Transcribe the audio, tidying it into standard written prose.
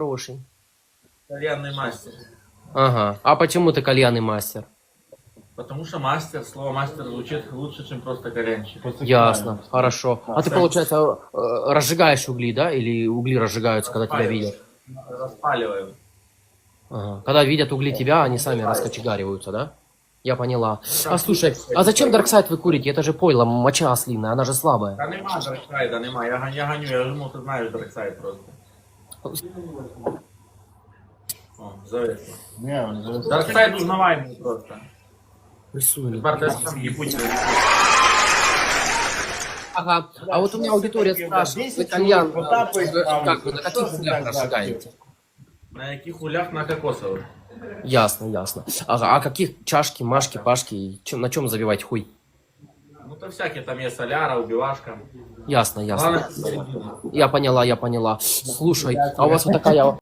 хороший. Кальянный мастер. Ага. А почему ты кальянный мастер? Потому что мастер, слово мастер звучит лучше, чем просто кальянщик. Ясно, хорошо. А ты, получается, разжигаешь угли, да? Или угли разжигаются, когда тебя видят? Распаливаем. Ага. Когда видят угли тебя, они сами раскочегариваются, да? Я поняла. А слушай, а зачем Дарксайд вы курите? Это же пойло, моча ослиная, она же слабая. Та нема Дарксайда, нема. Я гоню, я думав, ти знаєш Дарксайд просто. О, зависло. Не, он же... Дарксайд узнаваемый просто. Рисуй. Тепер десь там ебуть. Ага. А вот у меня аудитория спрашивает, вы кальян, как вы, на каких углях разжигаете? На яких улях? На кокосовых. Ясно, ясно. Ага, а каких чашки, машки, пашки, на чем забивать хуй? Ну то всякие, там есть соляра, убивашка. Ясно, ясно. Главное, середина. Я поняла, я поняла. Слушай, а у вас вот такая